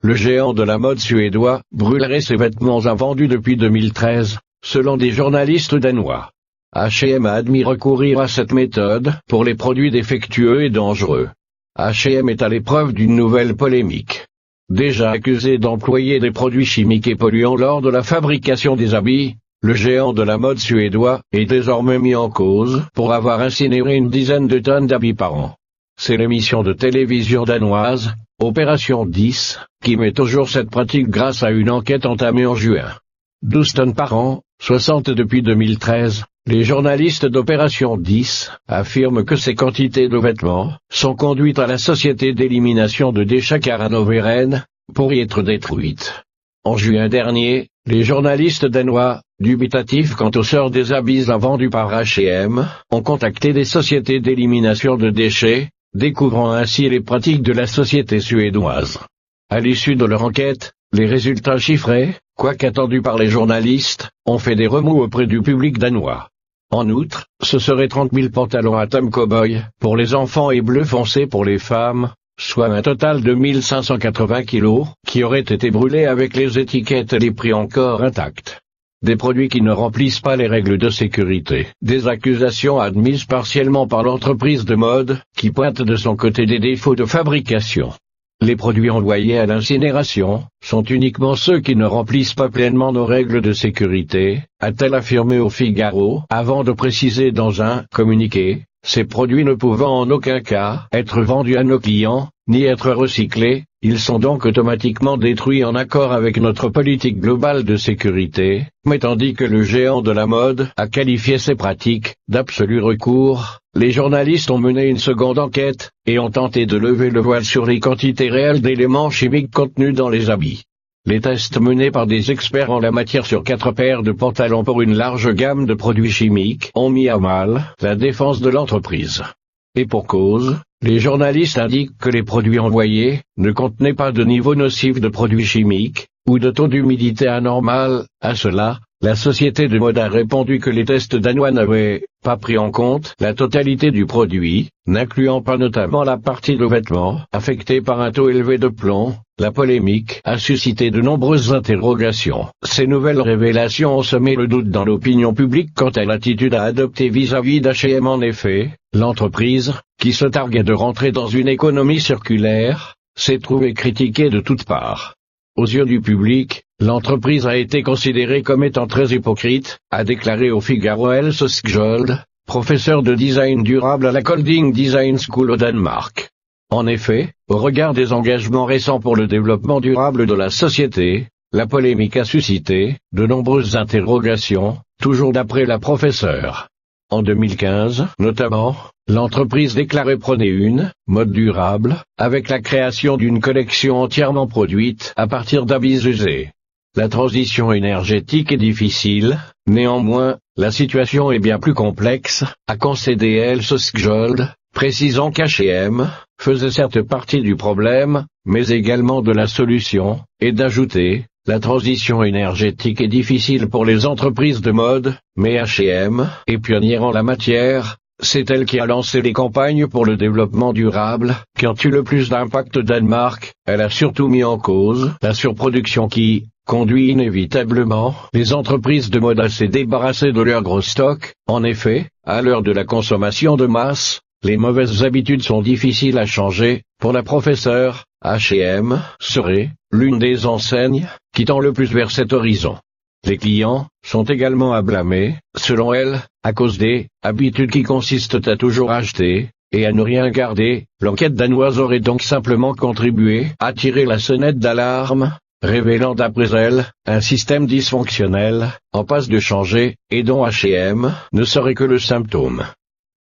le géant de la mode suédois brûlerait ses vêtements invendus depuis 2013, selon des journalistes danois. H&M a admis recourir à cette méthode pour les produits défectueux et dangereux. H&M est à l'épreuve d'une nouvelle polémique. Déjà accusé d'employer des produits chimiques et polluants lors de la fabrication des habits, le géant de la mode suédois est désormais mis en cause pour avoir incinéré une dizaine de tonnes d'habits par an. C'est l'émission de télévision danoise, Opération 10, qui met au jour cette pratique grâce à une enquête entamée en juin. 12 tonnes par an, 60 depuis 2013, les journalistes d'Opération 10 affirment que ces quantités de vêtements sont conduites à la société d'élimination de déchets Karanoveren, pour y être détruites. En juin dernier, les journalistes danois, dubitatifs quant au sort des habits vendus par H&M, ont contacté des sociétés d'élimination de déchets, découvrant ainsi les pratiques de la société suédoise. À l'issue de leur enquête, les résultats chiffrés, quoique attendus par les journalistes, ont fait des remous auprès du public danois. En outre, ce seraient 30 000 pantalons à Tom Cowboy pour les enfants et bleu foncé pour les femmes, soit un total de 1580 kilos, qui auraient été brûlés avec les étiquettes et les prix encore intacts. Des produits qui ne remplissent pas les règles de sécurité. Des accusations admises partiellement par l'entreprise de mode, qui pointe de son côté des défauts de fabrication. Les produits envoyés à l'incinération sont uniquement ceux qui ne remplissent pas pleinement nos règles de sécurité, a-t-elle affirmé au Figaro, avant de préciser dans un communiqué, ces produits ne pouvant en aucun cas être vendus à nos clients, ni être recyclés, ils sont donc automatiquement détruits en accord avec notre politique globale de sécurité, mais tandis que le géant de la mode a qualifié ces pratiques d'absolu recours, les journalistes ont mené une seconde enquête, et ont tenté de lever le voile sur les quantités réelles d'éléments chimiques contenus dans les habits. Les tests menés par des experts en la matière sur 4 paires de pantalons pour une large gamme de produits chimiques ont mis à mal la défense de l'entreprise. Et pour cause, les journalistes indiquent que les produits envoyés ne contenaient pas de niveau nocif de produits chimiques, ou de taux d'humidité anormal. À cela, la société de mode a répondu que les tests danois n'avaient pas pris en compte la totalité du produit, n'incluant pas notamment la partie de vêtements affectée par un taux élevé de plomb. La polémique a suscité de nombreuses interrogations. Ces nouvelles révélations ont semé le doute dans l'opinion publique quant à l'attitude à adopter vis-à-vis d'H&M. En effet, l'entreprise, qui se targuait de rentrer dans une économie circulaire, s'est trouvée critiquée de toutes parts. Aux yeux du public, l'entreprise a été considérée comme étant très hypocrite, a déclaré au Figaro Else Skjold, professeur de design durable à la Kolding Design School au Danemark. En effet, au regard des engagements récents pour le développement durable de la société, la polémique a suscité de nombreuses interrogations, toujours d'après la professeure. En 2015, notamment, l'entreprise déclarait prôner une mode durable, avec la création d'une collection entièrement produite à partir d'habits usés. La transition énergétique est difficile, néanmoins, la situation est bien plus complexe, a concédé Else Skjold, précisant qu'H&M faisait certes partie du problème, mais également de la solution, et d'ajouter, la transition énergétique est difficile pour les entreprises de mode, mais H&M est pionnière en la matière, c'est elle qui a lancé les campagnes pour le développement durable, qui ont eu le plus d'impact au Danemark. Elle a surtout mis en cause la surproduction qui conduit inévitablement les entreprises de mode à se débarrasser de leur gros stock. En effet, à l'heure de la consommation de masse, les mauvaises habitudes sont difficiles à changer. Pour la professeure, H&M serait l'une des enseignes qui tend le plus vers cet horizon. Les clients sont également à blâmer, selon elle, à cause des habitudes qui consistent à toujours acheter et à ne rien garder. L'enquête danoise aurait donc simplement contribué à tirer la sonnette d'alarme, révélant d'après elle un système dysfonctionnel, en passe de changer, et dont H&M ne serait que le symptôme.